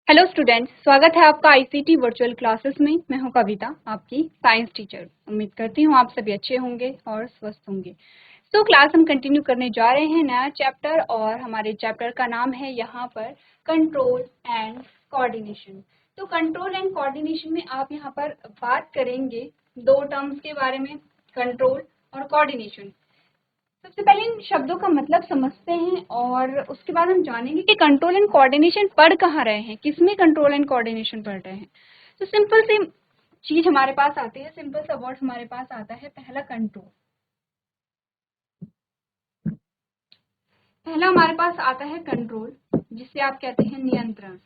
Hello students, स्वागत है आपका आईसीटी वर्चुअल क्लासेस में। मैं हूं कविता, आपकी साइंस टीचर। उम्मीद करती हूं आप सभी अच्छे होंगे और स्वस्थ होंगे। तो क्लास हम कंटिन्यू करने जा रहे हैं नया चैप्टर, और हमारे चैप्टर का नाम है यहाँ पर कंट्रोल एंड कोऑर्डिनेशन। तो कंट्रोल एंड कोऑर्डिनेशन में आप यहाँ पर बात करेंगे दो टर्म्स के बारे में, कंट्रोल और कोऑर्डिनेशन। सबसे पहले इन शब्दों का मतलब समझते हैं और उसके बाद हम जानेंगे कि कंट्रोल एंड कोऑर्डिनेशन पढ़ कहाँ रहे हैं, किसमें कंट्रोल एंड कोऑर्डिनेशन पढ़ रहे हैं। तो सिंपल सी चीज हमारे पास आती है, सिंपल सा वर्ड हमारे पास आता है, पहला कंट्रोल। पहला हमारे पास आता है कंट्रोल, जिसे आप कहते हैं नियंत्रण।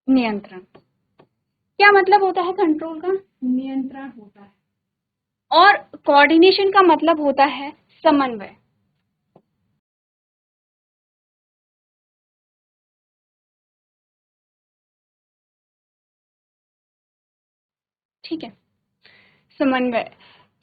नियंत्रण क्या मतलब होता है? कंट्रोल का नियंत्रण होता है, और कोऑर्डिनेशन का मतलब होता है समन्वय। ठीक है, समन्वय।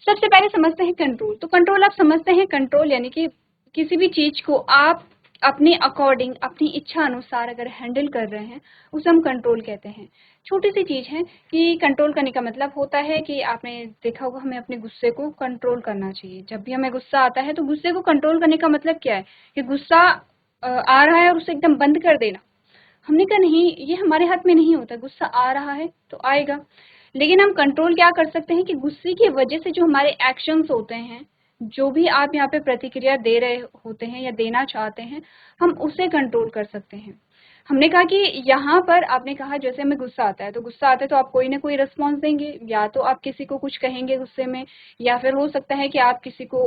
सबसे पहले समझते हैं कंट्रोल। तो कंट्रोल आप समझते हैं, कंट्रोल यानी कि किसी भी चीज को आप अपने अकॉर्डिंग, अपनी इच्छा अनुसार अगर हैंडल कर रहे हैं, उसे हम कंट्रोल कहते हैं। छोटी सी चीज है कि कंट्रोल करने का मतलब होता है कि आपने देखा होगा, हमें अपने गुस्से को कंट्रोल करना चाहिए। जब भी हमें गुस्सा आता है तो गुस्से को कंट्रोल करने का मतलब क्या है कि गुस्सा आ रहा है और उसे एकदम बंद कर देना। हमने कहा नहीं, ये हमारे हाथ में नहीं होता। गुस्सा आ रहा है तो आएगा, लेकिन हम कंट्रोल क्या कर सकते हैं कि गुस्से की वजह से जो हमारे एक्शंस होते हैं, जो भी आप यहाँ पे प्रतिक्रिया दे रहे होते हैं या देना चाहते हैं, हम उसे कंट्रोल कर सकते हैं। हमने कहा कि यहाँ पर आपने कहा जैसे हमें गुस्सा आता है, तो गुस्सा आता है तो आप कोई ना कोई रिस्पॉन्स देंगे, या तो आप किसी को कुछ कहेंगे गुस्से में, या फिर हो सकता है कि आप किसी को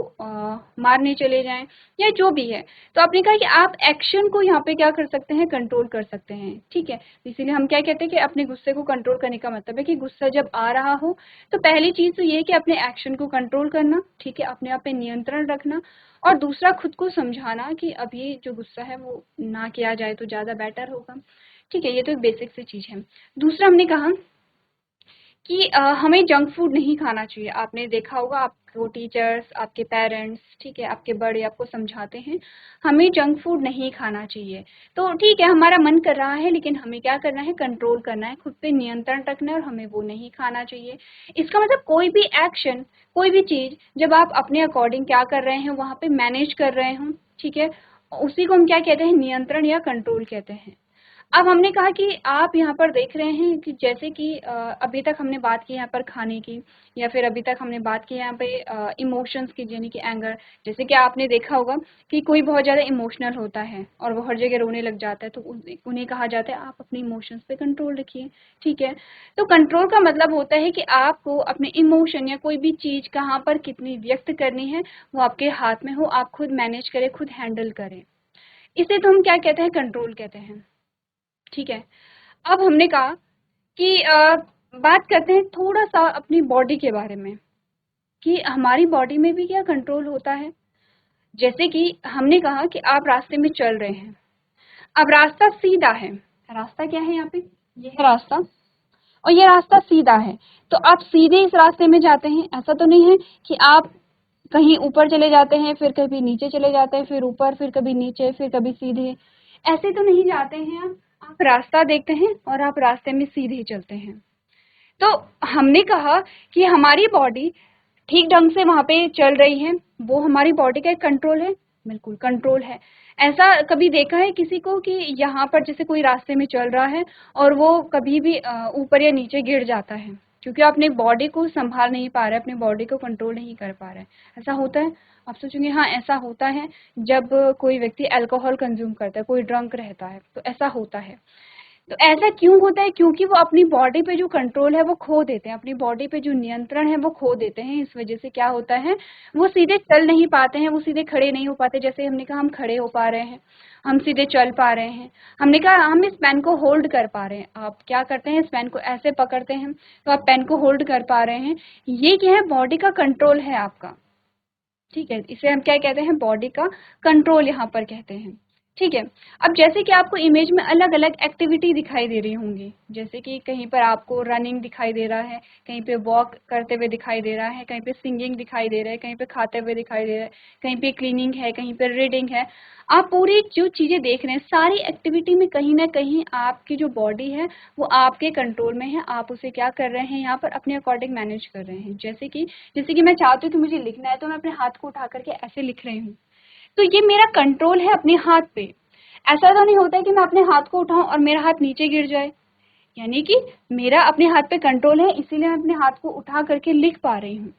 मारने चले जाएं, या जो भी है। तो आपने कहा कि आप एक्शन को यहाँ पे क्या कर सकते हैं, कंट्रोल कर सकते हैं। ठीक है, इसीलिए हम क्या कहते हैं कि अपने गुस्से को कंट्रोल करने का मतलब है कि गुस्सा जब आ रहा हो तो पहली चीज तो ये है कि अपने एक्शन को कंट्रोल करना, ठीक है, अपने आप पे नियंत्रण रखना, और दूसरा खुद को समझाना कि अभी जो गुस्सा है वो ना किया जाए तो ज्यादा बेटर होगा। ठीक है, ये तो एक बेसिक सी चीज है। दूसरा हमने कहा कि हमें जंक फूड नहीं खाना चाहिए। आपने देखा होगा, आपको टीचर्स, आपके पेरेंट्स, ठीक है, आपके बड़े आपको समझाते हैं हमें जंक फूड नहीं खाना चाहिए। तो ठीक है, हमारा मन कर रहा है, लेकिन हमें क्या करना है, कंट्रोल करना है, खुद पे नियंत्रण रखना है, और हमें वो नहीं खाना चाहिए। इसका मतलब कोई भी एक्शन, कोई भी चीज जब आप अपने अकॉर्डिंग क्या कर रहे हैं, वहां पे मैनेज कर रहे हो, ठीक है, उसी को हम क्या कहते हैं, नियंत्रण या कंट्रोल कहते हैं। अब हमने कहा कि आप यहाँ पर देख रहे हैं कि जैसे कि अभी तक हमने बात की यहाँ पर खाने की, या फिर अभी तक हमने बात की यहाँ पे इमोशंस की, यानी कि एंगर। जैसे कि आपने देखा होगा कि कोई बहुत ज़्यादा इमोशनल होता है और वो हर जगह रोने लग जाता है, तो उन्हें कहा जाता है आप अपने इमोशंस पे कंट्रोल रखिए। ठीक है, तो कंट्रोल का मतलब होता है कि आपको अपने इमोशन या कोई भी चीज़ कहाँ पर कितनी व्यक्त करनी है, वो आपके हाथ में हो, आप खुद मैनेज करें, खुद हैंडल करें। इसे तो हम क्या कहते हैं, कंट्रोल कहते हैं। ठीक है, अब हमने कहा कि बात करते हैं थोड़ा सा अपनी बॉडी के बारे में, कि हमारी बॉडी में भी क्या कंट्रोल होता है। जैसे कि हमने कहा कि आप रास्ते में चल रहे हैं, अब रास्ता सीधा है। रास्ता क्या है यहाँ पे, ये है रास्ता, और ये रास्ता सीधा है। तो आप सीधे इस रास्ते में जाते हैं, ऐसा तो नहीं है कि आप कहीं ऊपर चले जाते हैं, फिर कभी नीचे चले जाते हैं, फिर ऊपर, फिर कभी नीचे, फिर कभी सीधे। ऐसे तो नहीं जाते हैं आप रास्ता देखते हैं और आप रास्ते में सीधे चलते हैं। तो हमने कहा कि हमारी बॉडी ठीक ढंग से वहां पे चल रही है, वो हमारी बॉडी का एक कंट्रोल है। बिल्कुल कंट्रोल है। ऐसा कभी देखा है किसी को कि यहाँ पर जैसे कोई रास्ते में चल रहा है और वो कभी भी ऊपर या नीचे गिर जाता है, क्योंकि अपने बॉडी को संभाल नहीं पा रहे, अपनी बॉडी को कंट्रोल नहीं कर पा रहे। ऐसा होता है? आप सोचेंगे हाँ ऐसा होता है, जब कोई व्यक्ति अल्कोहल कंज्यूम करता है, कोई ड्रंक रहता है, तो ऐसा होता है। तो ऐसा क्यों होता है? क्योंकि वो अपनी बॉडी पे जो कंट्रोल है वो खो देते हैं, अपनी बॉडी पे जो नियंत्रण है वो खो देते हैं। इस वजह से क्या होता है, वो सीधे चल नहीं पाते हैं, वो सीधे खड़े नहीं हो पाते। जैसे हमने कहा हम खड़े हो पा रहे हैं, हम सीधे चल पा रहे हैं। हमने कहा हम इस पेन को होल्ड कर पा रहे हैं। आप क्या करते हैं, इस पेन को ऐसे पकड़ते हैं तो आप पेन को होल्ड कर पा रहे हैं। ये क्या है, बॉडी का कंट्रोल है आपका। ठीक है, इसे हम क्या कहते हैं, बॉडी का कंट्रोल यहाँ पर कहते हैं। ठीक है। अब जैसे कि आपको इमेज में अलग अलग एक्टिविटी दिखाई दे रही होंगी, जैसे कि कहीं पर आपको रनिंग दिखाई दे रहा है, कहीं पे वॉक करते हुए दिखाई दे रहा है, कहीं पे सिंगिंग दिखाई दे रहा है, कहीं पे खाते हुए दिखाई दे रहा है, कहीं पे क्लीनिंग है, कहीं पे रीडिंग है। आप पूरी जो चीजें देख रहे हैं, सारी एक्टिविटी में कहीं ना कहीं आपकी जो बॉडी है वो आपके कंट्रोल में है। आप उसे क्या कर रहे हैं, यहाँ पर अपने अकॉर्डिंग मैनेज कर रहे हैं। जैसे कि मैं चाहती हूँ कि मुझे लिखना है, तो मैं अपने हाथ को उठा करके ऐसे लिख रही हूँ, तो ये मेरा कंट्रोल है अपने हाथ पे। ऐसा तो नहीं होता है कि मैं अपने हाथ को उठाऊं और मेरा हाथ नीचे गिर जाए, यानी कि मेरा अपने हाथ पे कंट्रोल है, इसीलिए मैं अपने हाथ को उठा करके लिख पा रही हूँ।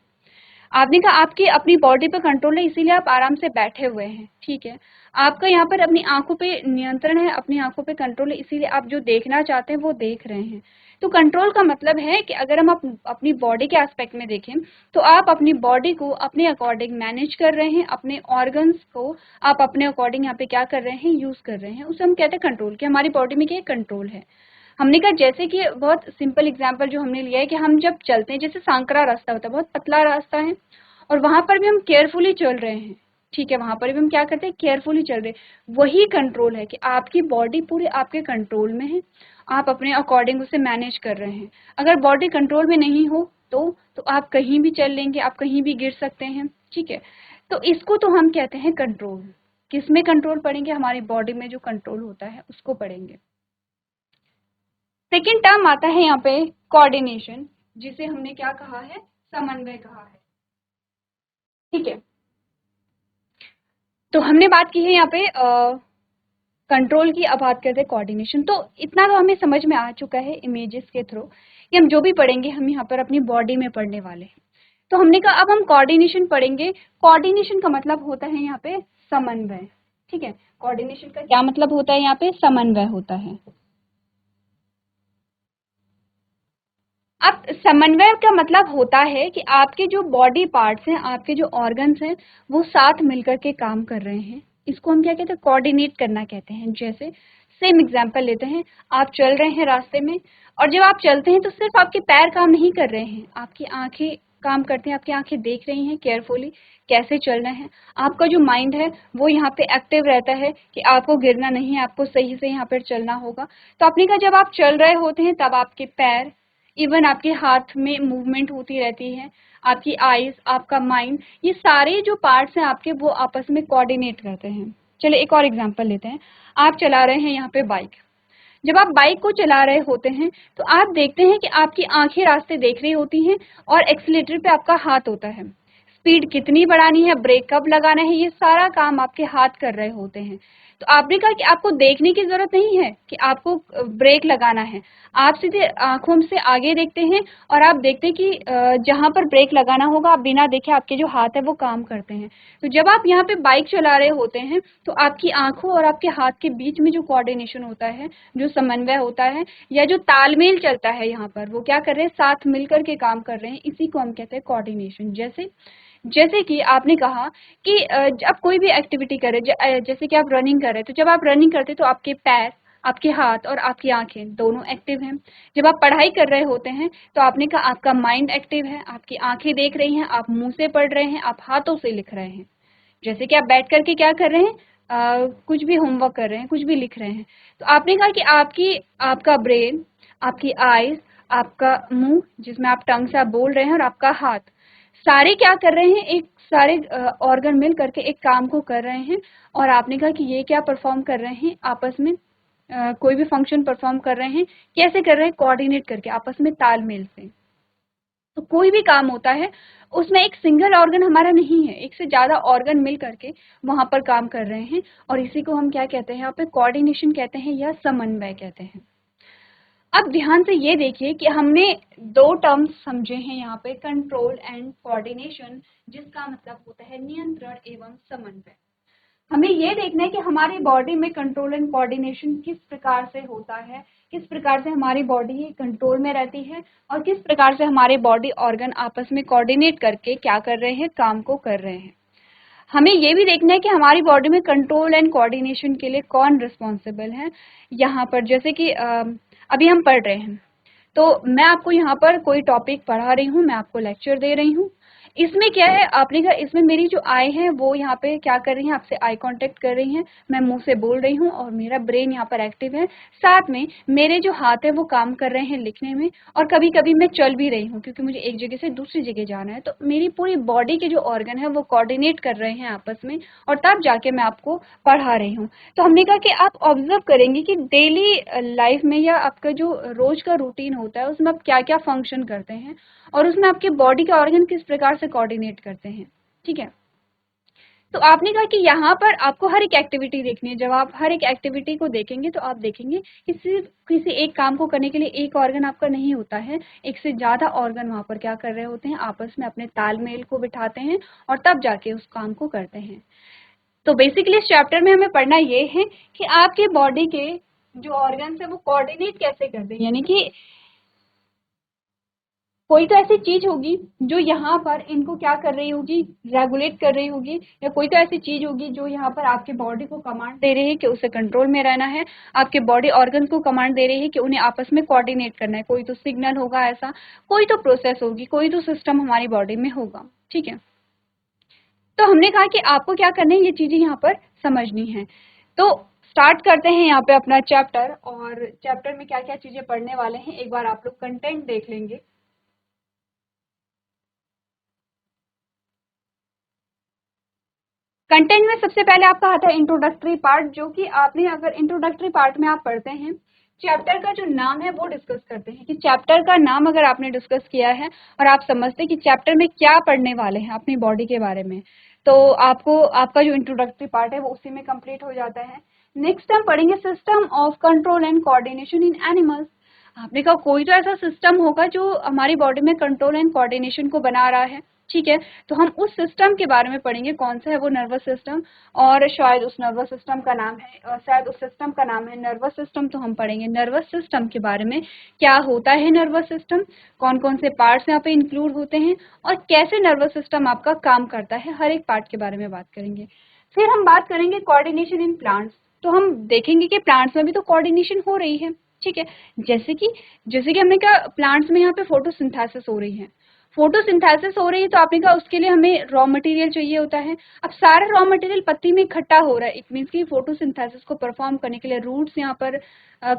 आपने कहा आपकी अपनी बॉडी पे कंट्रोल है, इसीलिए आप आराम से बैठे हुए हैं, ठीक है। आपका यहाँ पर अपनी आंखों पे नियंत्रण है, अपनी आंखों पे कंट्रोल है, इसीलिए आप जो देखना चाहते हैं वो देख रहे हैं। तो कंट्रोल का मतलब है कि अगर हम अपनी बॉडी के एस्पेक्ट में देखें, तो आप अपनी बॉडी को अपने अकॉर्डिंग मैनेज कर रहे हैं, अपने ऑर्गन्स को आप अपने अकॉर्डिंग यहाँ पे क्या कर रहे हैं, यूज कर रहे हैं। उसे हम कहते हैं कंट्रोल, कि हमारी बॉडी में क्या कंट्रोल है। हमने कहा जैसे कि बहुत सिंपल एग्जांपल जो हमने लिया है कि हम जब चलते हैं, जैसे सांकरा रास्ता होता है, बहुत पतला रास्ता है, और वहां पर भी हम केयरफुली चल रहे हैं, ठीक है, वहां पर भी हम क्या करते हैं, केयरफुली चल रहे हैं। वही कंट्रोल है कि आपकी बॉडी पूरे आपके कंट्रोल में है, आप अपने अकॉर्डिंग उसे मैनेज कर रहे हैं। अगर बॉडी कंट्रोल में नहीं हो तो आप कहीं भी चल लेंगे, आप कहीं भी गिर सकते हैं, ठीक है। तो इसको तो हम कहते हैं कंट्रोल। किस में कंट्रोल पढ़ेंगे, हमारी बॉडी में जो कंट्रोल होता है उसको पढ़ेंगे। सेकेंड टर्म आता है यहाँ पे कोऑर्डिनेशन, जिसे हमने क्या कहा है, समन्वय कहा है, ठीक है। तो हमने बात की है यहाँ पे कंट्रोल की, अब बात करते हैं कोऑर्डिनेशन। तो इतना तो हमें समझ में आ चुका है इमेजेस के थ्रू कि हम जो भी पढ़ेंगे हम यहाँ पर अपनी बॉडी में पढ़ने वाले हैं। तो हमने कहा अब हम कोऑर्डिनेशन पढ़ेंगे। कोऑर्डिनेशन का मतलब होता है यहाँ पे समन्वय, ठीक है। कोऑर्डिनेशन का क्या मतलब होता है, यहाँ पे समन्वय होता है। अब समन्वय का मतलब होता है कि आपके जो बॉडी पार्ट्स हैं, आपके जो ऑर्गन्स हैं, वो साथ मिलकर के काम कर रहे हैं। इसको हम क्या कहते हैं, कोऑर्डिनेट करना कहते हैं। जैसे सेम एग्जांपल लेते हैं, आप चल रहे हैं रास्ते में, और जब आप चलते हैं तो सिर्फ आपके पैर काम नहीं कर रहे हैं, आपकी आंखें काम करती हैं, आपकी आंखें देख रही हैं केयरफुली कैसे चलना है। आपका जो माइंड है वो यहाँ पे एक्टिव रहता है कि आपको गिरना नहीं है, आपको सही से यहाँ पर चलना होगा। तो आपने कहा जब आप चल रहे होते हैं तब आपके पैर, इवन आपके हाथ में मूवमेंट होती रहती है, आपकी आईज, आपका माइंड, ये सारे जो पार्ट्स हैं आपके वो आपस में कोऑर्डिनेट करते हैं। चलिए एक और एग्जांपल लेते हैं। आप चला रहे हैं यहाँ पे बाइक। जब आप बाइक को चला रहे होते हैं तो आप देखते हैं कि आपकी आंखें रास्ते देख रही होती हैं और एक्सीलेटर पे आपका हाथ होता है। स्पीड कितनी बढ़ानी है, ब्रेक कब लगाना है, ये सारा काम आपके हाथ कर रहे होते हैं। तो आपने कहा कि आपको देखने की जरूरत नहीं है कि आपको ब्रेक लगाना है, आप सीधे आंखों से आगे देखते हैं और आप देखते हैं कि जहां पर ब्रेक लगाना होगा आप बिना देखे आपके जो हाथ है वो काम करते हैं। तो जब आप यहाँ पे बाइक चला रहे होते हैं तो आपकी आंखों और आपके हाथ के बीच में जो कोऑर्डिनेशन होता है, जो समन्वय होता है, या जो तालमेल चलता है, यहाँ पर वो क्या कर रहे हैं, साथ मिलकर के काम कर रहे हैं, इसी को हम कहते हैं कोऑर्डिनेशन। जैसे जैसे कि आपने कहा कि जब कोई भी एक्टिविटी करें, जैसे कि आप रनिंग कर रहे हैं, तो जब आप रनिंग करते हैं तो आपके पैर, आपके हाथ और आपकी आंखें दोनों एक्टिव हैं। जब आप पढ़ाई कर रहे होते हैं तो आपने कहा आपका माइंड एक्टिव है, आपकी आंखें देख रही हैं, आप मुंह से पढ़ रहे हैं, आप हाथों से लिख रहे हैं। जैसे कि आप बैठ करके क्या कर रहे हैं, कुछ भी होमवर्क कर रहे हैं, कुछ भी लिख रहे हैं। तो आपने कहा कि आपका ब्रेन, आपकी आईज, आपका मुंह जिसमें आप टंग से आप बोल रहे हैं, और आपका हाथ, सारे क्या कर रहे हैं, एक सारे ऑर्गन मिल करके एक काम को कर रहे हैं। और आपने कहा कि ये क्या परफॉर्म कर रहे हैं, आपस में कोई भी फंक्शन परफॉर्म कर रहे हैं। कैसे कर रहे हैं, कोऑर्डिनेट करके, आपस में तालमेल से। तो कोई भी काम होता है उसमें एक सिंगल ऑर्गन हमारा नहीं है, एक से ज्यादा ऑर्गन मिल करके वहां पर काम कर रहे हैं, और इसी को हम क्या कहते हैं, यहाँ पे कोऑर्डिनेशन कहते हैं या समन्वय कहते हैं। अब ध्यान से ये देखिए कि हमने दो टर्म्स समझे हैं यहाँ पे, कंट्रोल एंड कोऑर्डिनेशन, जिसका मतलब होता है नियंत्रण एवं समन्वय। हमें ये देखना है कि हमारी बॉडी में कंट्रोल एंड कोऑर्डिनेशन किस प्रकार से होता है, किस प्रकार से हमारी बॉडी कंट्रोल में रहती है, और किस प्रकार से हमारे बॉडी ऑर्गन आपस में कोऑर्डिनेट करके क्या कर रहे हैं, काम को कर रहे हैं। हमें ये भी देखना है कि हमारी बॉडी में कंट्रोल एंड कोऑर्डिनेशन के लिए कौन रिस्पॉन्सिबल है। यहाँ पर जैसे कि अभी हम पढ़ रहे हैं, तो मैं आपको यहाँ पर कोई टॉपिक पढ़ा रही हूँ, मैं आपको लेक्चर दे रही हूँ, इसमें क्या है, आपने कहा इसमें मेरी जो आई है वो यहाँ पे क्या कर रही है, आपसे आई कांटेक्ट कर रही हैं, मैं मुंह से बोल रही हूँ और मेरा ब्रेन यहाँ पर एक्टिव है, साथ में मेरे जो हाथ है वो काम कर रहे हैं लिखने में, और कभी कभी मैं चल भी रही हूँ क्योंकि मुझे एक जगह से दूसरी जगह जाना है। तो मेरी पूरी बॉडी के जो ऑर्गन है वो कोऑर्डिनेट कर रहे हैं आपस में, और तब जाके मैं आपको पढ़ा रही हूँ। तो हमने कहा कि आप ऑब्जर्व करेंगे कि डेली लाइफ में या आपका जो रोज का रूटीन होता है उसमें आप क्या क्या फंक्शन करते हैं और उसमें आपके बॉडी के ऑर्गन किस प्रकार से कोऑर्डिनेट करते हैं। ठीक है, तो आपने कहा कि यहाँ पर आपको हर एक एक्टिविटी देखनी है। जब आप हर एक एक्टिविटी को देखेंगे तो आप देखेंगे कि सिर्फ किसी एक काम को करने के लिए एक ऑर्गन आपका नहीं होता है, एक से ज्यादा ऑर्गन वहां पर क्या कर रहे होते हैं, आपस में अपने तालमेल को बिठाते हैं और तब जाके उस काम को करते हैं। तो बेसिकली इस चैप्टर में हमें पढ़ना ये है कि आपके बॉडी के जो ऑर्गन्स है वो कोऑर्डिनेट कैसे करते हैं, यानी कि कोई तो ऐसी चीज होगी जो यहाँ पर इनको क्या कर रही होगी, रेगुलेट कर रही होगी, या कोई तो ऐसी चीज होगी जो यहाँ पर आपके बॉडी को कमांड दे रही है कि उसे कंट्रोल में रहना है, आपके बॉडी ऑर्गन्स को कमांड दे रही है कि उन्हें आपस में कोऑर्डिनेट करना है। कोई तो सिग्नल होगा ऐसा, कोई तो प्रोसेस होगी, कोई तो सिस्टम हमारी बॉडी में होगा। ठीक है, तो हमने कहा कि आपको क्या करना है, ये चीजें यहाँ पर समझनी है। तो स्टार्ट करते हैं यहाँ पे अपना चैप्टर, और चैप्टर में क्या क्या चीजें पढ़ने वाले हैं एक बार आप लोग कंटेंट देख लेंगे। कंटेंट में सबसे पहले आपका आता है इंट्रोडक्टरी पार्ट, जो कि आपने अगर इंट्रोडक्टरी पार्ट में आप पढ़ते हैं, चैप्टर का जो नाम है वो डिस्कस करते हैं कि चैप्टर का नाम अगर आपने डिस्कस किया है और आप समझते हैं कि चैप्टर में क्या पढ़ने वाले हैं अपनी बॉडी के बारे में, तो आपको आपका जो इंट्रोडक्टरी पार्ट है वो उसी में कंप्लीट हो जाता है। नेक्स्ट हम पढ़ेंगे system of control and coordination in animals. आपने कहा कोई तो ऐसा सिस्टम होगा जो हमारी बॉडी में कंट्रोल एंड कोऑर्डिनेशन को बना रहा है। ठीक है, तो हम उस सिस्टम के बारे में पढ़ेंगे, कौन सा है वो नर्वस सिस्टम, और शायद उस नर्वस सिस्टम का नाम है, और शायद उस सिस्टम का नाम है नर्वस सिस्टम। तो हम पढ़ेंगे नर्वस सिस्टम के बारे में, क्या होता है नर्वस सिस्टम, कौन कौन से पार्ट्स यहाँ पे इंक्लूड होते हैं और कैसे नर्वस सिस्टम आपका काम करता है, हर एक पार्ट के बारे में बात करेंगे। फिर हम बात करेंगे कोऑर्डिनेशन इन प्लांट्स। तो हम देखेंगे कि प्लांट्स में भी तो कोऑर्डिनेशन हो रही है। ठीक है, जैसे कि हमने कहा प्लांट्स में यहाँ पे फोटोसिंथेसिस हो रही है, फोटोसिंथेसिस हो रही है, तो आपने कहा उसके लिए हमें रॉ मटेरियल चाहिए होता है। अब सारा रॉ मटेरियल पत्ती में इकट्ठा हो रहा है, इट मीन्स कि फोटोसिंथेसिस को परफॉर्म करने के लिए रूट्स यहाँ पर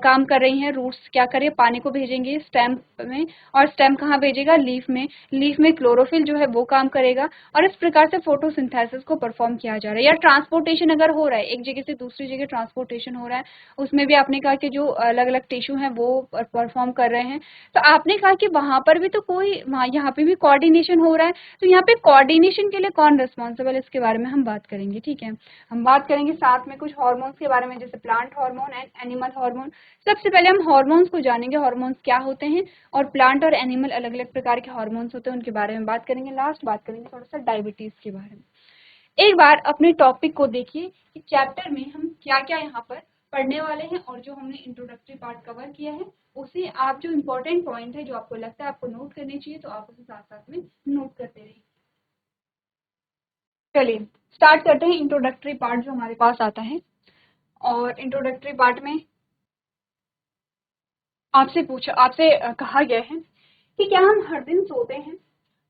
काम कर रही हैं। रूट्स क्या करें, पानी को भेजेंगे स्टेम में, और स्टेम कहाँ भेजेगा, लीफ में, लीफ में क्लोरोफिल जो है वो काम करेगा, और इस प्रकार से फोटोसिंथेसिस को परफॉर्म किया जा रहा है। या ट्रांसपोर्टेशन अगर हो रहा है, एक जगह से दूसरी जगह ट्रांसपोर्टेशन हो रहा है, उसमें भी आपने कहा कि जो अलग अलग टिश्यू हैं वो परफॉर्म कर रहे हैं। तो आपने कहा कि वहां पर भी तो कोई, वहाँ यहाँ पे भी कोऑर्डिनेशन हो रहा है, तो यहाँ पे कोऑर्डिनेशन के लिए कौन रिस्पॉन्सिबल है इसके बारे में हम बात करेंगे। ठीक है, हम बात करेंगे साथ में कुछ हार्मोन्स के बारे में, जैसे plant hormone and animal hormone. सबसे पहले हम हार्मोन्स को जानेंगे, हार्मोन्स क्या होते हैं, और प्लांट और एनिमल अलग अलग प्रकार के हार्मोन्स होते हैं उनके बारे में बात करेंगे। लास्ट बात करेंगे थोड़ा सा डायबिटीज के बारे में। एक बार अपने टॉपिक को देखिए कि चैप्टर में हम क्या क्या यहाँ पर पढ़ने वाले हैं, और जो हमने इंट्रोडक्टरी पार्ट कवर किया है उसे आप जो इम्पोर्टेंट पॉइंट है जो आपको लगता है आपको नोट करने चाहिए, तो आप उसे साथ साथ में नोट करते रहिए। चलिए स्टार्ट करते हैं इंट्रोडक्टरी पार्ट जो हमारे पास आता है। और इंट्रोडक्टरी पार्ट में आपसे कहा गया है कि क्या हम हर दिन सोते हैं।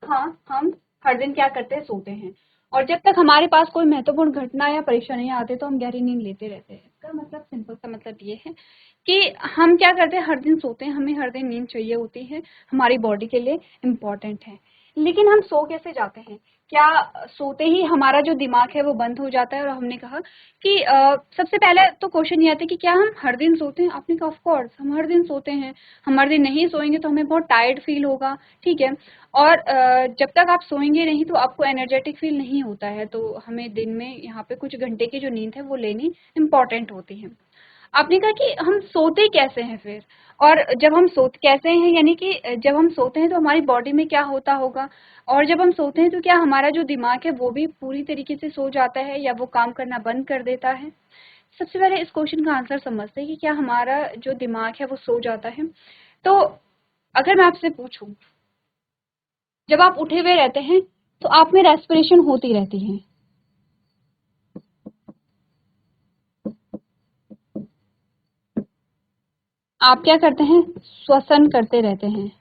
हाँ, हम हर दिन क्या करते हैं, सोते हैं, और जब तक हमारे पास कोई महत्वपूर्ण घटना या परेशानियां आती है तो हम गहरी नींद लेते रहते हैं। इसका मतलब, सिंपल सा मतलब ये है कि हम क्या करते हैं, हर दिन सोते हैं, हमें हर दिन नींद चाहिए होती है, हमारी बॉडी के लिए इम्पोर्टेंट है। लेकिन हम सो कैसे जाते हैं, क्या सोते ही हमारा जो दिमाग है वो बंद हो जाता है? और हमने कहा कि सबसे पहले तो क्वेश्चन ये आता है कि क्या हम हर दिन सोते हैं। आपने कहा ऑफ कोर्स हम हर दिन सोते हैं, हम हर दिन नहीं सोएंगे तो हमें बहुत टायर्ड फील होगा। ठीक है, और जब तक आप सोएंगे नहीं तो आपको एनर्जेटिक फील नहीं होता है, तो हमें दिन में यहाँ पे कुछ घंटे की जो नींद है वो लेनी इम्पॉर्टेंट होती है। आपने कहा कि हम सोते कैसे हैं फिर, और जब हम सोते कैसे हैं, यानी कि जब हम सोते हैं तो हमारी बॉडी में क्या होता होगा, और जब हम सोते हैं तो क्या हमारा जो दिमाग है वो भी पूरी तरीके से सो जाता है या वो काम करना बंद कर देता है। सबसे पहले इस क्वेश्चन का आंसर समझते हैं कि क्या हमारा जो दिमाग है वो सो जाता है। तो अगर मैं आपसे पूछूं, जब आप उठे हुए रहते हैं तो आप में रेस्पिरेशन होती रहती है, आप क्या करते हैं, श्वसन करते रहते हैं,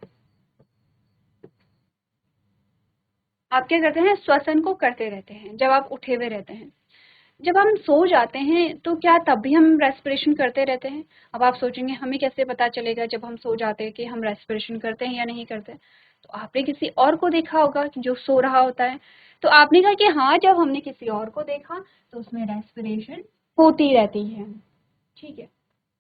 आप क्या करते हैं, श्वसन को करते रहते हैं जब आप उठे हुए रहते हैं। जब हम सो जाते हैं तो क्या तब भी हम रेस्पिरेशन करते रहते हैं? अब आप सोचेंगे हमें कैसे पता चलेगा जब हम सो जाते हैं कि हम रेस्पिरेशन करते हैं या नहीं करते? तो आपने किसी और को देखा होगा कि जो सो रहा होता है, तो आपने कहा कि हाँ, जब हमने किसी और को देखा तो उसमें रेस्पिरेशन होती रहती है, ठीक है।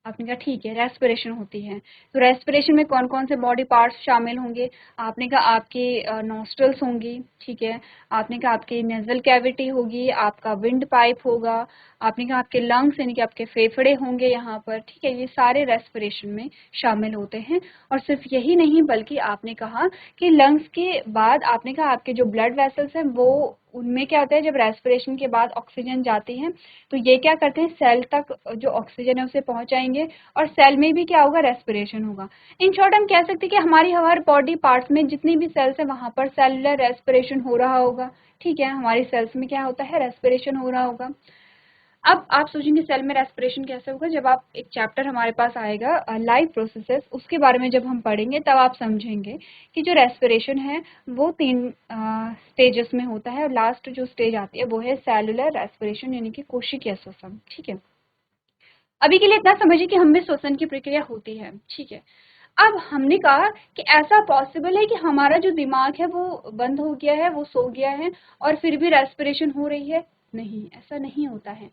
आपने कहा ठीक है, रेस्पिरेशन होती है। तो रेस्पिरेशन में कौन कौन से बॉडी पार्ट्स शामिल होंगे? आपने कहा आपके नॉस्ट्रल्स होंगी, ठीक है। आपने कहा आपकी नेजल कैविटी होगी, आपका विंड पाइप होगा, आपने कहा आपके लंग्स यानी कि आपके फेफड़े होंगे यहाँ पर, ठीक है। ये सारे रेस्पिरेशन में शामिल होते हैं। और सिर्फ यही नहीं बल्कि आपने कहा कि लंग्स के बाद आपने कहा आपके जो ब्लड वेसल्स हैं वो उनमें क्या होता है, जब रेस्पिरेशन के बाद ऑक्सीजन जाती है तो ये क्या करते हैं, सेल तक जो ऑक्सीजन है उसे पहुंचाएंगे और सेल में भी क्या होगा, रेस्पिरेशन होगा। इन शॉर्ट हम कह सकते हैं कि हमारी हर बॉडी पार्ट्स में जितनी भी सेल्स है वहां पर सेलुलर रेस्पिरेशन हो रहा होगा, ठीक है। हमारी सेल्स में क्या होता है, रेस्पिरेशन हो रहा होगा। अब आप सोचेंगे सेल में रेस्पिरेशन कैसे होगा, जब आप एक चैप्टर हमारे पास आएगा लाइफ प्रोसेसेस, उसके बारे में जब हम पढ़ेंगे तब आप समझेंगे कि जो रेस्पिरेशन है वो 3 स्टेजेस में होता है और लास्ट जो स्टेज आती है वो है सेलुलर रेस्पिरेशन यानी कि कोशिकीय श्वसन, ठीक है। अभी के लिए इतना समझिए कि हमें श्वसन की प्रक्रिया होती है, ठीक है। अब हमने कहा कि ऐसा पॉसिबल है कि हमारा जो दिमाग है वो बंद हो गया है, वो सो गया है और फिर भी रेस्पिरेशन हो रही है? नहीं, ऐसा नहीं होता है।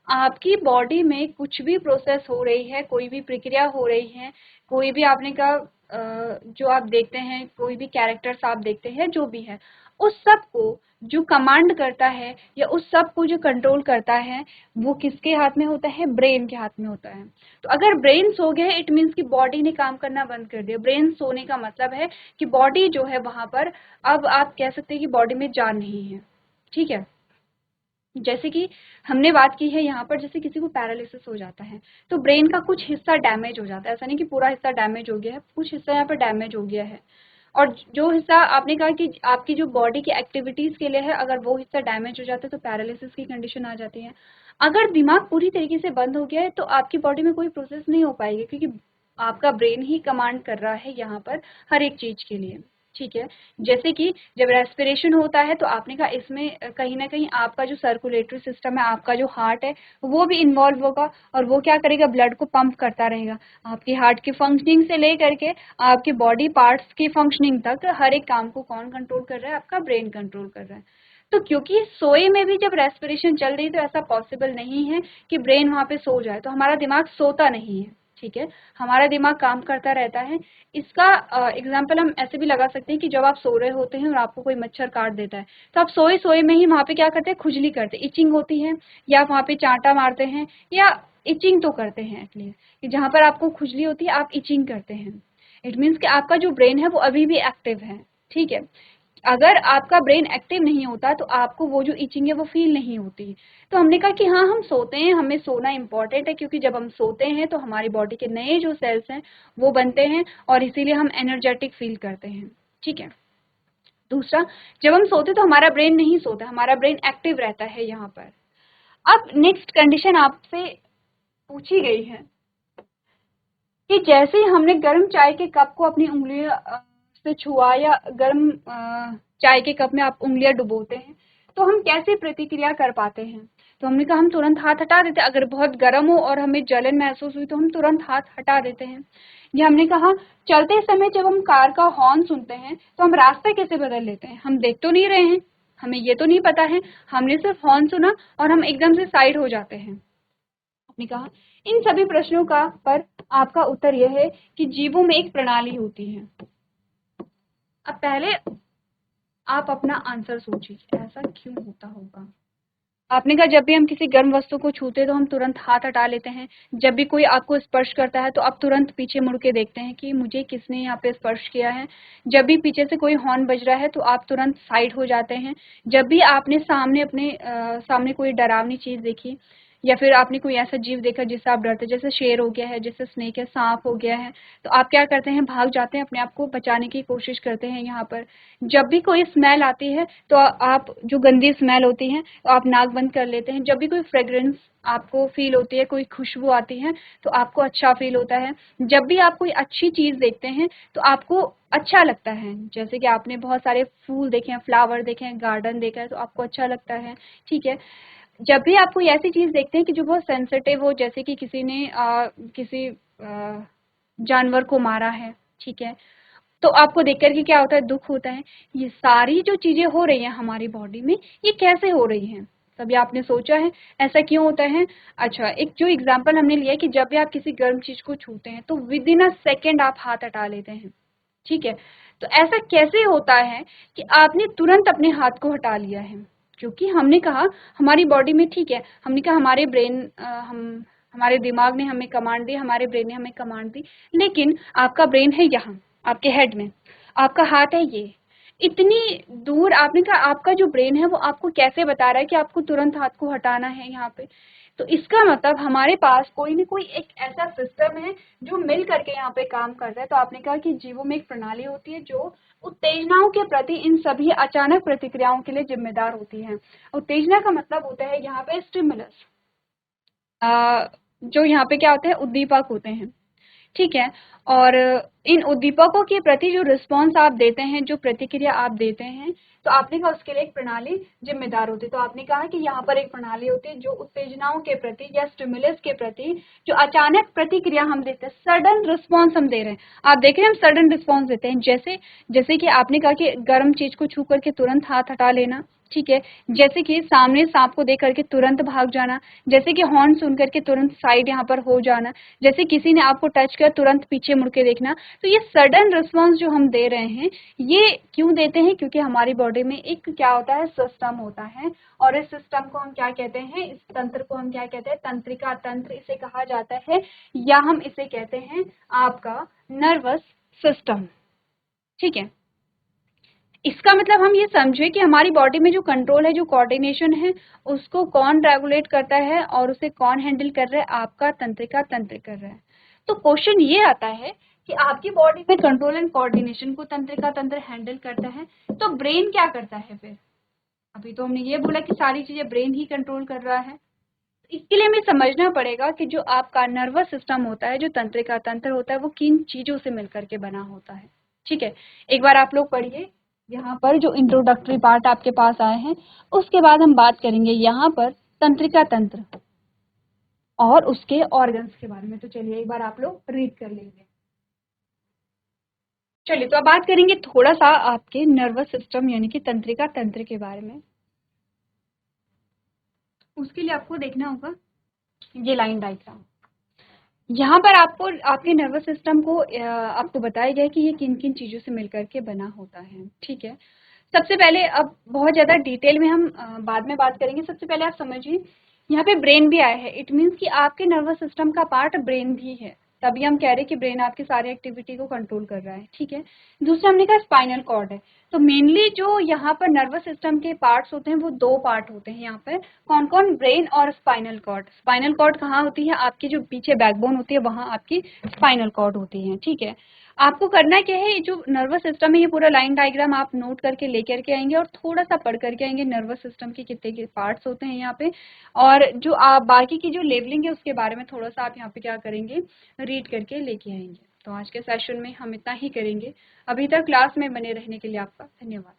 आपकी बॉडी में कुछ भी प्रोसेस हो रही है, कोई भी प्रक्रिया हो रही है, कोई भी आपने कहा जो आप देखते हैं, कोई भी कैरेक्टर्स आप देखते हैं, जो भी है, उस सब को जो कमांड करता है या उस सब को जो कंट्रोल करता है वो किसके हाथ में होता है, ब्रेन के हाथ में होता है। तो अगर ब्रेन सो गया है इट मीन्स कि बॉडी ने काम करना बंद कर दिया। ब्रेन सोने का मतलब है कि बॉडी जो है वहां पर, अब आप कह सकते हैं कि बॉडी में जान नहीं है, ठीक है। जैसे कि हमने बात की है यहाँ पर, जैसे किसी को पैरालिसिस हो जाता है तो ब्रेन का कुछ हिस्सा डैमेज हो जाता है, ऐसा नहीं कि पूरा हिस्सा डैमेज हो गया है, कुछ हिस्सा यहाँ पर डैमेज हो गया है। और जो हिस्सा आपने कहा कि आपकी जो बॉडी की एक्टिविटीज के लिए है, अगर वो हिस्सा डैमेज हो जाता है तो पैरालिसिस की कंडीशन आ जाती है। अगर दिमाग पूरी तरीके से बंद हो गया है तो आपकी बॉडी में कोई प्रोसेस नहीं हो पाएगी, क्योंकि आपका ब्रेन ही कमांड कर रहा है यहाँ पर हर एक चीज के लिए, ठीक है। जैसे कि जब रेस्पिरेशन होता है तो आपने कहा इसमें कहीं ना कहीं आपका जो सर्कुलेटरी सिस्टम है, आपका जो हार्ट है वो भी इन्वॉल्व होगा और वो क्या करेगा, ब्लड को पंप करता रहेगा। आपकी हार्ट की फंक्शनिंग से लेकर के आपके बॉडी पार्ट्स की फंक्शनिंग तक हर एक काम को कौन कंट्रोल कर रहा है, आपका ब्रेन कंट्रोल कर रहा है। तो क्योंकि सोए में भी जब रेस्पिरेशन चल रही है तो ऐसा पॉसिबल नहीं है कि ब्रेन वहां पे सो जाए, तो हमारा दिमाग सोता नहीं है, ठीक है। हमारा दिमाग काम करता रहता है। इसका एग्जाम्पल हम ऐसे भी लगा सकते हैं कि जब आप सो रहे होते हैं और आपको कोई मच्छर काट देता है तो आप सोए सोए में ही वहां पे क्या करते हैं, खुजली करते हैं, इचिंग होती है, या वहां पे चांटा मारते हैं, या इचिंग तो करते हैं एटलीस्ट, कि जहां पर आपको खुजली होती है आप इचिंग करते हैं। इट मीन्स कि आपका जो ब्रेन है वो अभी भी एक्टिव है, ठीक है। अगर आपका ब्रेन एक्टिव नहीं होता तो आपको वो जो इचिंग है वो फील नहीं होती। तो हमने कहा कि हाँ, हम सोते हैं, हमें सोना इम्पॉर्टेंट है, क्योंकि जब हम सोते हैं तो हमारी बॉडी के नए जो सेल्स हैं वो बनते हैं और इसीलिए हम एनर्जेटिक फील करते हैं, ठीक है। दूसरा, जब हम सोते तो हमारा ब्रेन नहीं सोता, हमारा ब्रेन एक्टिव रहता है यहाँ पर। अब नेक्स्ट कंडीशन आपसे पूछी गई है कि जैसे ही हमने गर्म चाय के कप को अपनी उंगलियों से छुआ या गर्म चाय के कप में आप उंगलियां डुबोते हैं तो हम कैसे प्रतिक्रिया कर पाते हैं? तो हमने कहा हम तुरंत हाथ हटा देते हैं। अगर बहुत गर्म हो और हमें जलन महसूस हुई तो हम तुरंत हाथ हटा देते हैं। या हमने कहा चलते समय जब हम कार का हॉर्न सुनते हैं तो हम रास्ता कैसे बदल लेते हैं? हम देख तो नहीं रहे हैं, हमें ये तो नहीं पता है, हमने सिर्फ हॉर्न सुना और हम एकदम से साइड हो जाते हैं। आपने कहा इन सभी प्रश्नों का पर आपका उत्तर यह है कि जीवों में एक प्रणाली होती है। अब पहले आप अपना आंसर सोचिए, ऐसा क्यों होता होगा? आपने कहा जब भी हम किसी गर्म वस्तु को छूते हैं तो हम तुरंत हाथ हटा लेते हैं, जब भी कोई आपको स्पर्श करता है तो आप तुरंत पीछे मुड़ के देखते हैं कि मुझे किसने यहाँ पे स्पर्श किया है, जब भी पीछे से कोई हॉर्न बज रहा है तो आप तुरंत साइड हो जाते हैं, जब भी आपने सामने अपने सामने कोई डरावनी चीज देखी या फिर आपने कोई ऐसा जीव देखा जिससे आप डरते, जैसे शेर हो गया है, जैसे स्नेक है, सांप हो गया है, तो आप क्या करते हैं, भाग जाते हैं, अपने आप को बचाने की कोशिश करते हैं। यहाँ पर जब भी कोई स्मेल आती है तो आप, जो गंदी स्मेल होती है, तो आप नाक बंद कर लेते हैं। जब भी कोई फ्रेग्रेंस आपको फील होती है, कोई खुशबू आती है, तो आपको अच्छा फील होता है। जब भी आप कोई अच्छी चीज देखते हैं तो आपको अच्छा लगता है, जैसे कि आपने बहुत सारे फूल देखे हैं, फ्लावर देखे हैं, गार्डन देखा है, तो आपको अच्छा लगता है। ठीक है। जब भी आप कोई ऐसी चीज देखते हैं कि जो बहुत सेंसिटिव हो, जैसे कि किसी ने किसी जानवर को मारा है, ठीक है, तो आपको देख कर के क्या होता है, दुख होता है। ये सारी जो चीजें हो रही हैं हमारी बॉडी में, ये कैसे हो रही हैं? कभी आपने सोचा है ऐसा क्यों होता है? अच्छा, एक जो एग्जांपल हमने लिया है कि जब भी आप किसी गर्म चीज को छूते हैं तो विद इन अ सेकेंड आप हाथ हटा लेते हैं। ठीक है। तो ऐसा कैसे होता है कि आपने तुरंत अपने हाथ को हटा लिया है? क्योंकि हमने कहा हमारी बॉडी में, ठीक है, हमने कहा हमारे ब्रेन, हम हमारे दिमाग ने हमें कमांड दी, हमारे ब्रेन ने हमें कमांड दी, लेकिन आपका ब्रेन है यहाँ आपके हेड में, आपका हाथ है ये, इतनी दूर। आपने कहा आपका जो ब्रेन है वो आपको कैसे बता रहा है कि आपको तुरंत हाथ को हटाना है यहाँ पे? तो इसका मतलब हमारे पास कोई न कोई एक ऐसा सिस्टम है जो मिल करके यहाँ पे काम कर रहा है। तो आपने कहा कि जीवों में एक प्रणाली होती है जो उत्तेजनाओं के प्रति, इन सभी अचानक प्रतिक्रियाओं के लिए जिम्मेदार होती है। उत्तेजना का मतलब होता है यहाँ पे स्टिमुलस, जो यहाँ पे क्या होते हैं, उद्दीपक होते हैं। ठीक है। और इन उद्दीपकों के प्रति जो रिस्पॉन्स आप देते हैं, जो प्रतिक्रिया आप देते हैं, तो आपने कहा उसके लिए एक प्रणाली जिम्मेदार होती है। तो आपने कहा कि यहाँ पर एक प्रणाली होती है जो उत्तेजनाओं के प्रति या स्टिमुलस के प्रति जो अचानक प्रतिक्रिया हम देते हैं, सडन रिस्पॉन्स हम दे रहे हैं। आप देख रहे हैं हम सडन रिस्पॉन्स देते हैं, जैसे जैसे कि आपने कहा कि गर्म चीज को छू करके तुरंत हाथ हटा लेना, ठीक है, जैसे कि सामने सांप को देख करके तुरंत भाग जाना, जैसे कि हॉर्न सुन करके तुरंत साइड यहाँ पर हो जाना, जैसे किसी ने आपको टच किया तुरंत पीछे मुड़ के देखना। तो ये सडन रिस्पॉन्स जो हम दे रहे हैं, ये क्यों देते हैं? क्योंकि हमारी बॉडी में एक क्या होता है, सिस्टम होता है, और इस सिस्टम को हम क्या कहते हैं, इस तंत्र को हम क्या कहते हैं, तंत्रिका तंत्र इसे कहा जाता है, या हम इसे कहते हैं आपका नर्वस सिस्टम। ठीक है। इसका मतलब हम ये समझे कि हमारी बॉडी में जो कंट्रोल है, जो कोऑर्डिनेशन है, उसको कौन रेगुलेट करता है और उसे कौन हैंडल कर रहा है? आपका तंत्रिका तंत्र कर रहा है। तो क्वेश्चन ये आता है कि आपकी बॉडी में कंट्रोल एंड कोऑर्डिनेशन को तंत्रिका तंत्र हैंडल करता है, तो ब्रेन क्या करता है फिर? अभी तो हमने ये बोला कि सारी चीजें ब्रेन ही कंट्रोल कर रहा है। इसके लिए हमें समझना पड़ेगा कि जो आपका नर्वस सिस्टम होता है, जो तंत्रिका तंत्र होता है, वो किन चीजों से मिलकर के बना होता है। ठीक है। एक बार आप लोग पढ़िए यहाँ पर जो इंट्रोडक्टरी पार्ट आपके पास आए हैं, उसके बाद हम बात करेंगे यहाँ पर तंत्रिका तंत्र और उसके ऑर्गन्स के बारे में। तो चलिए एक बार आप लोग रीड कर लेंगे। चलिए, तो अब बात करेंगे थोड़ा सा आपके नर्वस सिस्टम यानी कि तंत्रिका तंत्र के बारे में। उसके लिए आपको देखना होगा ये लाइन डायग्राम। यहाँ पर आपको आपके नर्वस सिस्टम को आपको बताया गया है कि ये किन किन चीजों से मिलकर के बना होता है। ठीक है। सबसे पहले, अब बहुत ज्यादा डिटेल में हम बाद में बात करेंगे। सबसे पहले आप समझिए यहाँ पे ब्रेन भी आया है, इट मीन्स कि आपके नर्वस सिस्टम का पार्ट ब्रेन भी है, तभी हम कह रहे हैं कि ब्रेन आपकी सारी एक्टिविटी को कंट्रोल कर रहा है। ठीक है। दूसरा हमने कहा स्पाइनल कॉर्ड है। तो मेनली जो यहाँ पर नर्वस सिस्टम के पार्ट्स होते हैं वो दो पार्ट होते हैं यहाँ पर। कौन कौन? ब्रेन और स्पाइनल कॉर्ड। स्पाइनल कॉर्ड कहाँ होती है? आपकी जो पीछे बैकबोन होती है वहां आपकी स्पाइनल कॉर्ड होती है। ठीक है। आपको करना क्या है, ये जो नर्वस सिस्टम है ये पूरा लाइन डायग्राम आप नोट करके लेकर के आएंगे और थोड़ा सा पढ़ करके आएंगे नर्वस सिस्टम के कितने के पार्ट्स होते हैं यहाँ पे, और जो आप बाकी की जो लेवलिंग है उसके बारे में थोड़ा सा आप यहाँ पे क्या करेंगे, रीड करके लेके आएंगे। तो आज के सेशन में हम इतना ही करेंगे। अभी तक क्लास में बने रहने के लिए आपका धन्यवाद।